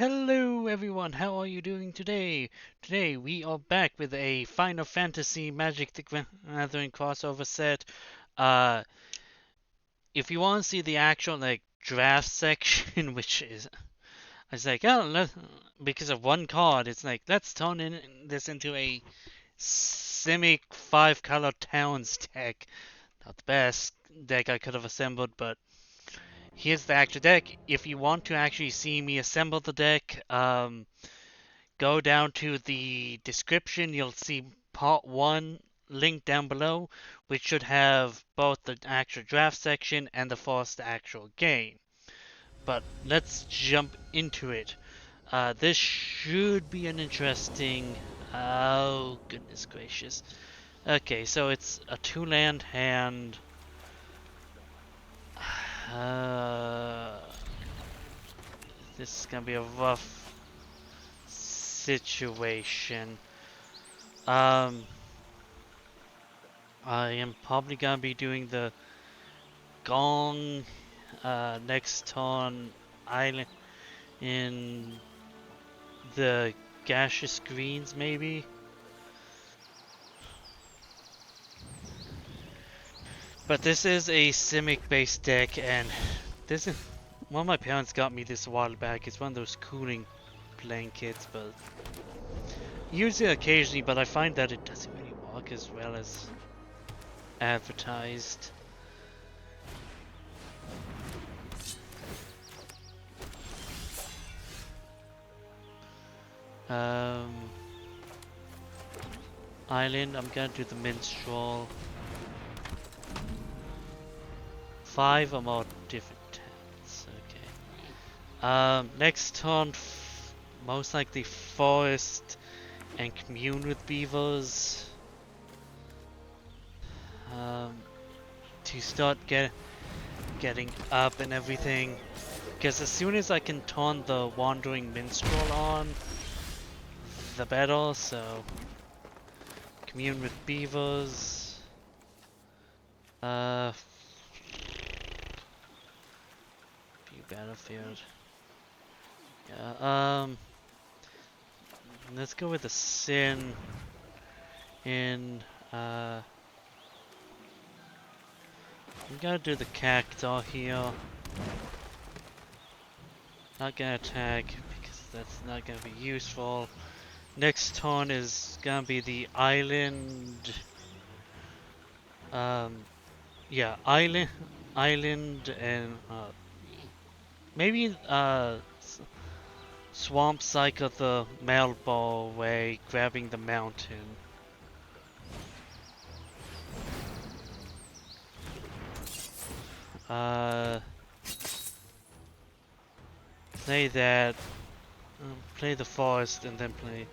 Hello everyone, how are you doing today? Today we are back with a Final Fantasy Magic the Gathering crossover set. Uh, if you want to see the actual draft section, which is, I was like, because of one card, it's like let's turn this into a Simic 5-color Towns deck. Not the best deck I could have assembled, but here's the actual deck. If you want to actually see me assemble the deck, go down to the description. You'll see part 1 linked down below, which should have both the actual draft section and the first actual game. But let's jump into it. This should be an interesting. Oh, goodness gracious. Okay, so it's a 2-land hand. Uh, this is gonna be a rough situation. Um, I am probably gonna be doing the Gong next turn island in the gaseous greens maybe. But this is a Simic based deck, and this is one of my parents got me this a while back. It's one of those cooling blankets, but use it occasionally, but I find that it doesn't really work as well as advertised. Island, I'm gonna do the minstrel. 5 or more different tents. Okay. Next turn, most likely forest and commune with beavers. To start getting up and everything. Because as soon as I can turn the wandering minstrel on, the better. So commune with beavers. Battlefield. Yeah, let's go with the Sin in, I'm gonna do the Cactuar here. Not gonna attack because that's not gonna be useful. Next turn is gonna be the island. Yeah, island and, maybe, Swamp Cycle the Malball way, grabbing the mountain. Play that, play the forest, and then play.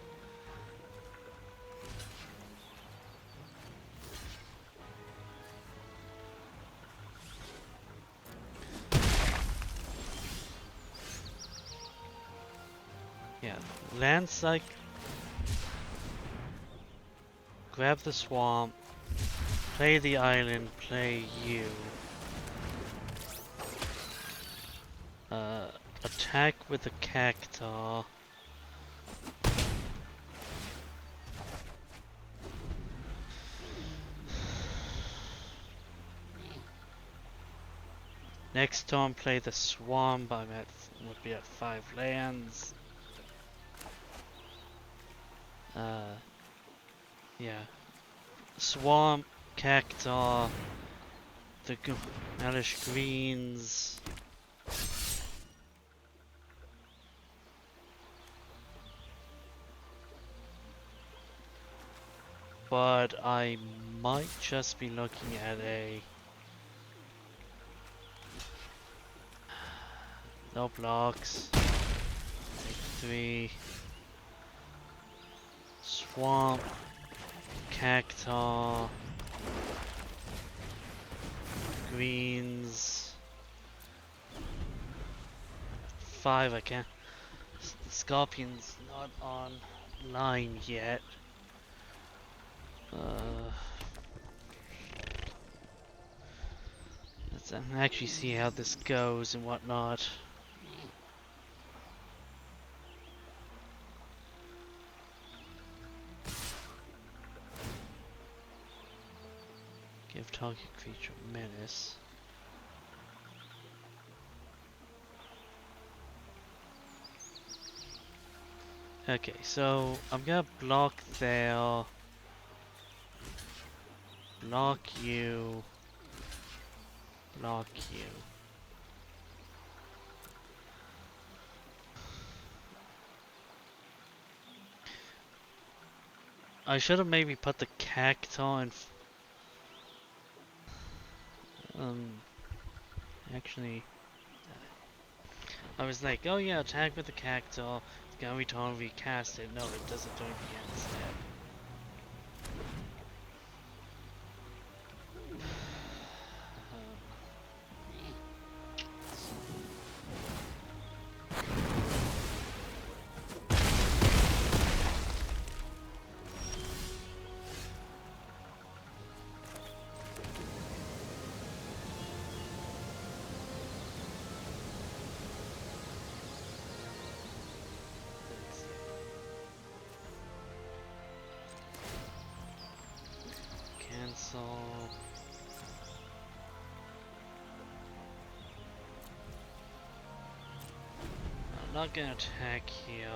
Yeah, land cycle. Grab the swamp. Play the island. Play you. Attack with the Cactuar. Next turn, play the swamp. Would be at 5 lands. Yeah. Swamp, Cactuar, the Hellish Greens. But I might just be looking at a no blocks. Take 3. Swamp, Cactuar, greens. 5 I can't. The Scorpion's not online yet. Let's actually see how this goes and whatnot. Give target creature menace. Okay, so I'm gonna block there, block you, block you. I should have maybe put the cacti in. Um, actually, I was like, oh yeah, attack with the cacti. It's gonna return recast it. No, it doesn't do the end step. Cancel. I'm not gonna attack here.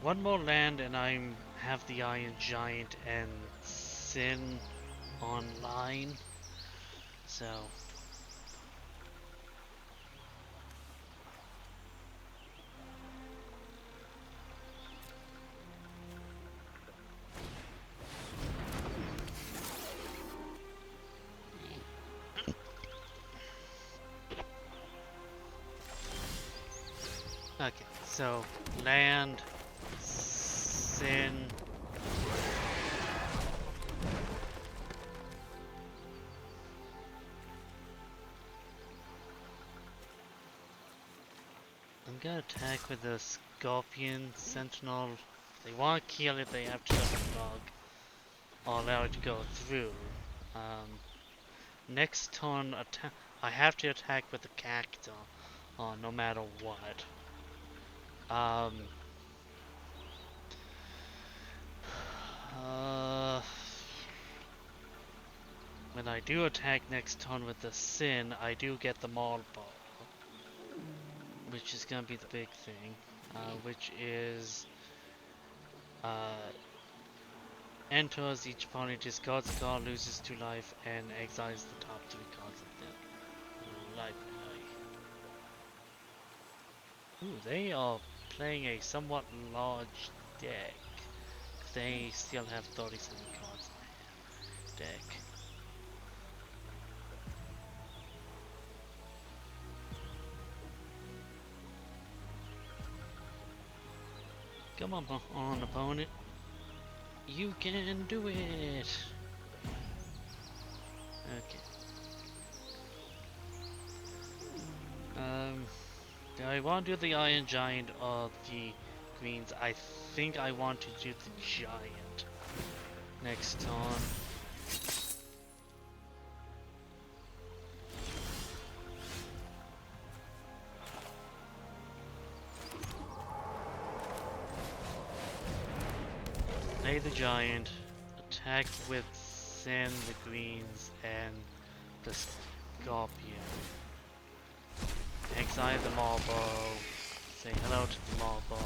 One more land and I have the Iron Giant and Sin online. So okay, so land, Sin. I'm gonna attack with the Scorpion Sentinel. If they want to kill it, they have to block or allow it to go through. Next turn, I have to attack with the cacti, no matter what. Um, when I do attack next turn with the Sin, I do get the Maul Ball, which is gonna be the big thing, which is enters each opponent discards a card, loses 2 life, and exiles the top 3 cards of their library. Ooh, they are playing a somewhat large deck. They still have 37 cards in their deck. Come on, opponent. You can do it! Okay. Do I want to do the Iron Giant or the Greens? I think I want to do the Giant next turn. Play the Giant, attack with Sin, the Greens, and the Scorpion. Exile the Marble, say hello to the Marble.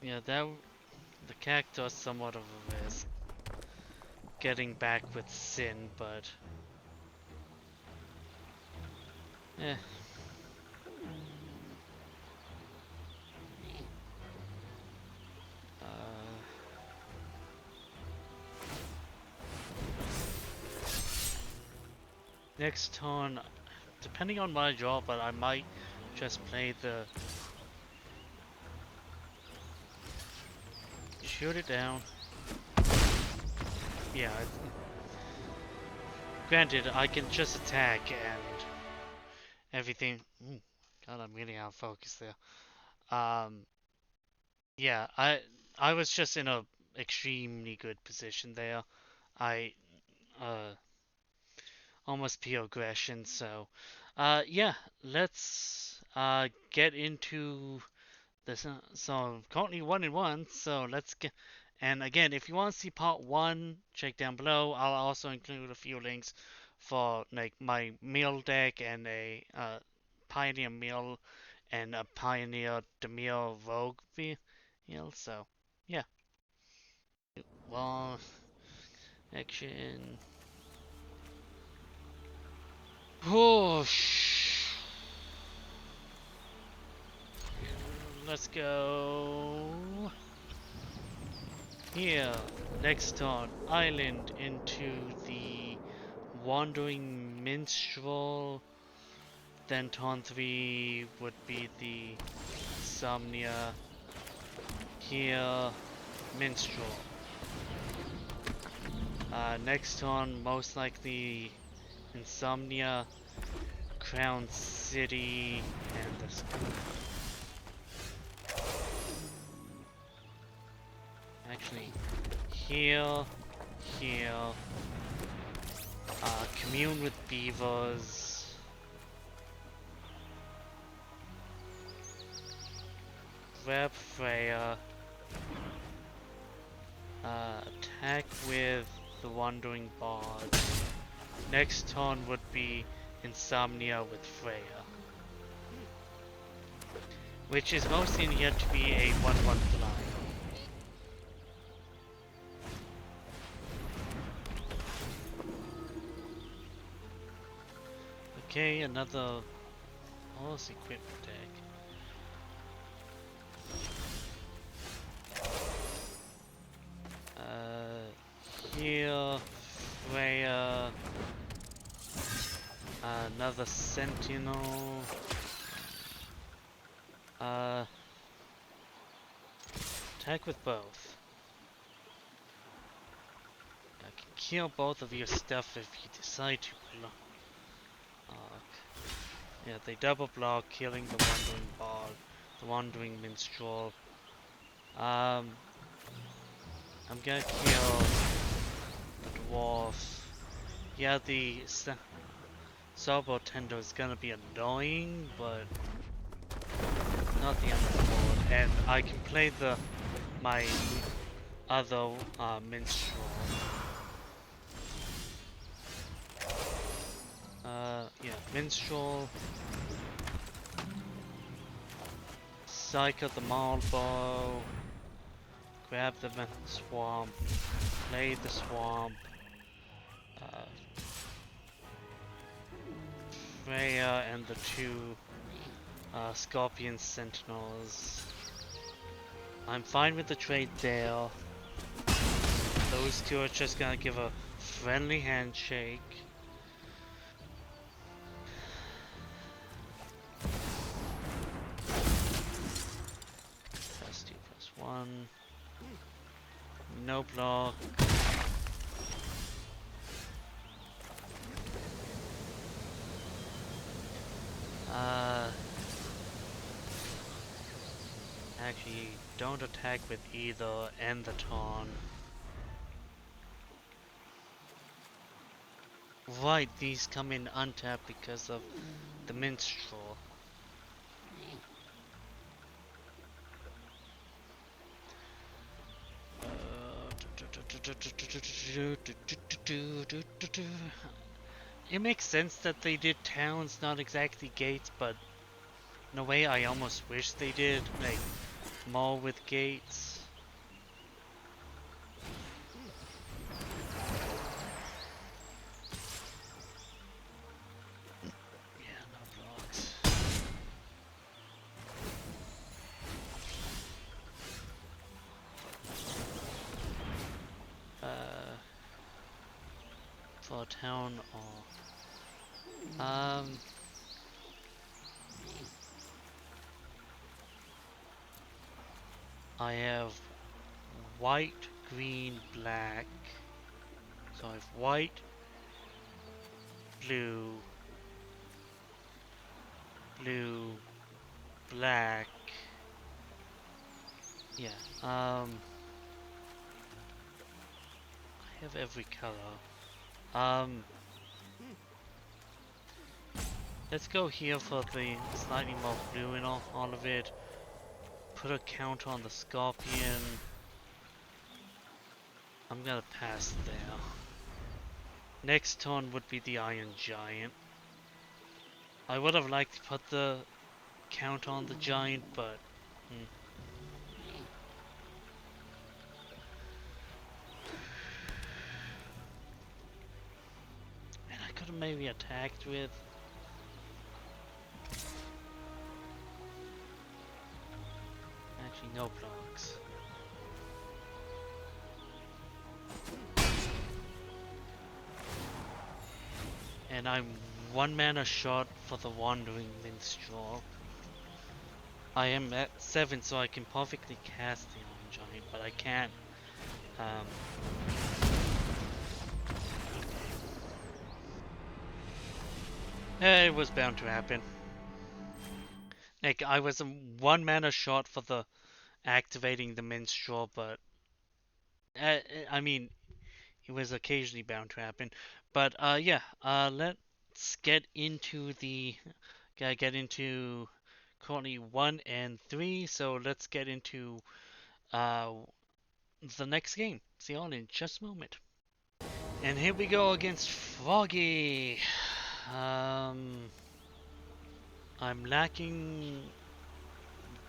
Yeah, the cactus somewhat of a risk. Getting back with Sin, but eh. Next turn, depending on my draw, but I might just play the shoot it down. Yeah. Granted, I can just attack and everything. God, I'm really out of focus there. Yeah, I was just in a extremely good position there. I uh almost pure aggression. So, yeah, let's get into this. So currently 1-1. So let's get. And again, if you want to see part one, check down below. I'll also include a few links for like my meal deck and a Pioneer meal and a Pioneer Dimir Rogue meal. So yeah, well, action. Whoosh. Let's go. Here, next on island into the Wandering Minstrel. Then turn 3 would be the Insomnia. Here, Minstrel. Next turn, most likely Insomnia, Crown City, and the actually here, here. Commune with beavers. Grab Freya. Attack with the Wandering Bard. Next turn would be Insomnia with Freya. Which is mostly yet to be a 1-1 fly. Okay, another horse equipment deck. Here, Freya, another Sentinel, attack with both. I can kill both of your stuff if you decide to block. Yeah, they double block, killing the Wandering Bard, the Wandering Minstrel. I'm gonna kill the Dwarf. Yeah, the Sobo Tendo is gonna be annoying, but not the end of the world. And I can play my other Minstrel. Yeah, Minstrel. Cycle the Marlbow. Grab the swamp. Play the swamp. Freya and the two Scorpion Sentinels. I'm fine with the trade there. Those two are just gonna give a friendly handshake. +2/+1. No block. Actually, don't attack with either, end the turn. Right, these come in untapped because of the Minstrel. It makes sense that they did towns, not exactly gates, but in a way I almost wish they did, like, more with gates. Yeah, no blocks. For a town or... I have white, green, black. So I have white, blue, blue, black, Yeah. I have every color. Let's go here for the slightly more blue in all of it. Put a count on the scorpion. I'm gonna pass there. Next turn would be the Iron Giant. I would have liked to put the count on the giant, but and I could have maybe attacked with. Actually, no blocks. And I'm 1 mana short for the Wandering Minstrel. I am at 7, so I can perfectly cast the Iron Giant, but I can't. It was bound to happen. Like, I was 1 mana short for the activating the Minstrel, but I mean, it was occasionally bound to happen. But yeah, let's get into currently 1 and 3. So let's get into uh, the next game. See you all in just a moment. And here we go against Froggy. I'm lacking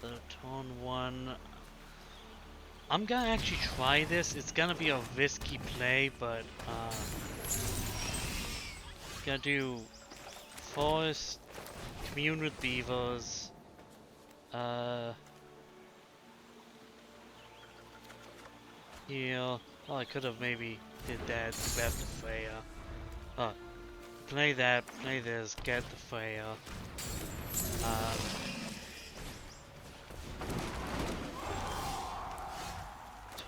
the turn 1. I'm gonna actually try this. It's gonna be a risky play, but gonna do Forest, Commune with Beavers, heal. Oh, I could have maybe did that, grab the Freya. Oh, play that, play this, get the Freya.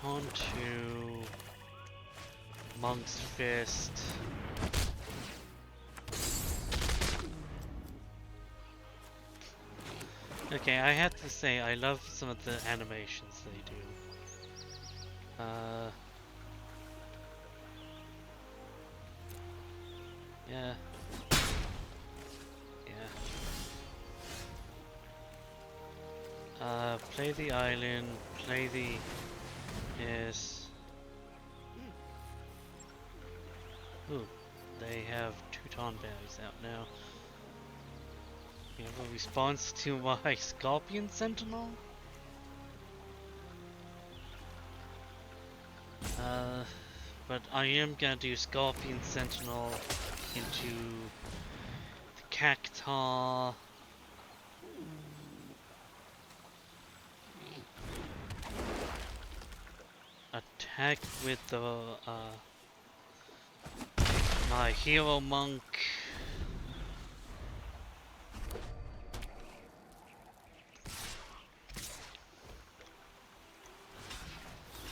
Turn 2, Monk's Fist. Okay, I have to say, I love some of the animations they do. Yeah. Yeah. Play the island, play the... Yes. Ooh, they have 2 Tonberries out now. We have a response to my Scorpion Sentinel? But I am gonna do Scorpion Sentinel into the Cactar. Attack with the my hero monk.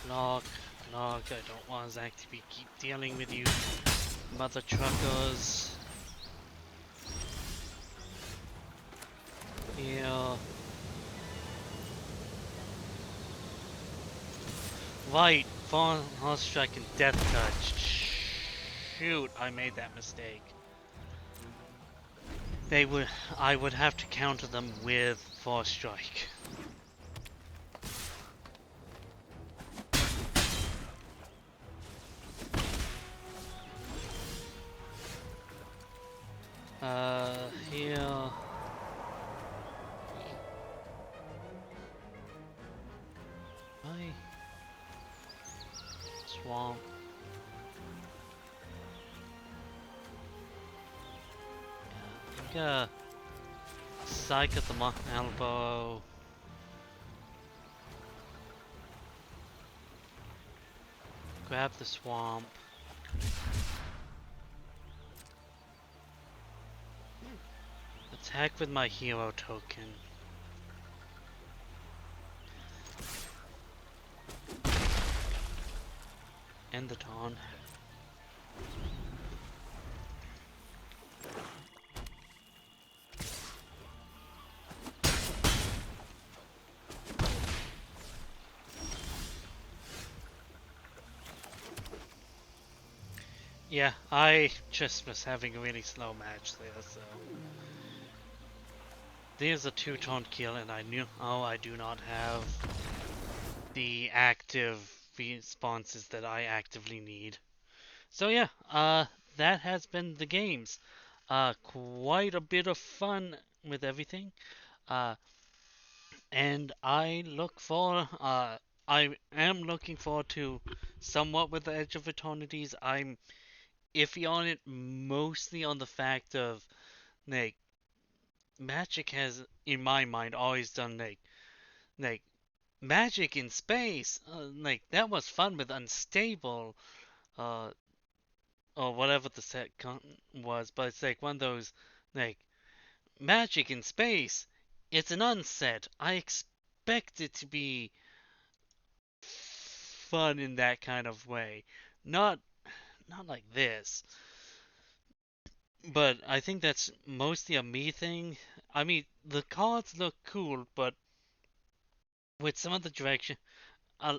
Block. I don't want Zach to keep dealing with you, mother truckers. Yeah. Right, Horse Strike and Death Touch. Shoot, I made that mistake. I would have to counter them with Force Strike. Here. Hi. Swamp. I'm gonna Psych at the elbow. Grab the swamp. Attack with my hero token. End the taunt. Yeah, I just was having a really slow match there, so there's a two-tone kill, and I knew, oh, I do not have the active responses that I actively need. So yeah, that has been the games. Quite a bit of fun with everything. Uh, and I am looking forward to somewhat with the Edge of Eternities. I'm iffy on it, mostly on the fact of like Magic has, in my mind, always done like Magic in space. Like that was fun with Unstable, uh, or whatever the was, but it's like one of those like Magic in space. It's an unset. I expect it to be fun in that kind of way, not not like this. But I think that's mostly a me thing. I mean, the cards look cool, but with some of the direction,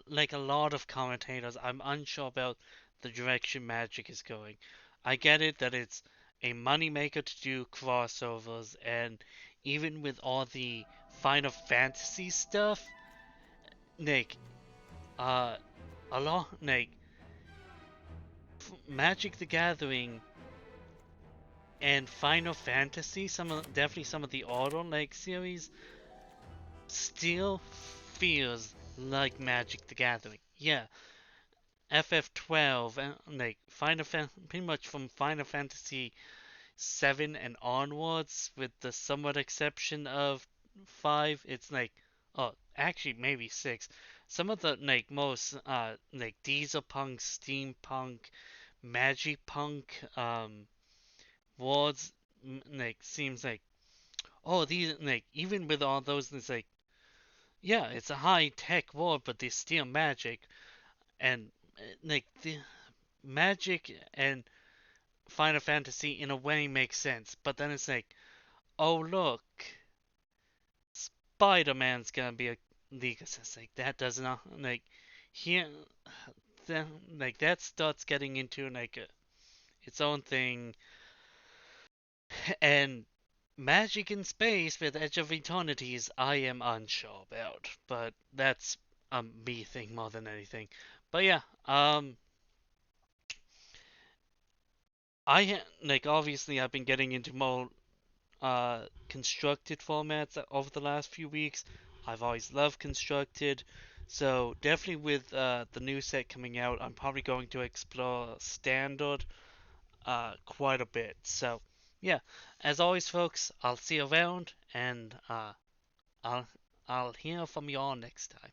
like a lot of commentators, I'm unsure about the direction Magic is going. I get it that it's a moneymaker to do crossovers, and even with all the Final Fantasy stuff, like, uh, a lot, like, Magic the Gathering and Final Fantasy, definitely some of the Auto like series, still feels like Magic the Gathering. Yeah, FF12 and like pretty much from Final Fantasy 7 and onwards, with the somewhat exception of 5, it's like, oh, actually maybe 6. Some of the like most like diesel punk, steampunk, magic punk words, like seems like, oh, these like even with all those, it's like, yeah, it's a high tech world, but they steal magic. And like the magic and Final Fantasy in a way makes sense, but then it's like, oh look, Spider-Man's gonna be a League Assassin. Like that does not like here, like that starts getting into like its own thing, and Magic in Space with Edge of Eternities, I am unsure about, but that's a me thing more than anything. But yeah, like obviously I've been getting into more constructed formats over the last few weeks. I've always loved constructed, so definitely with the new set coming out, I'm probably going to explore standard quite a bit. So yeah, as always, folks, I'll see you around, and I'll I'll hear from you all next time.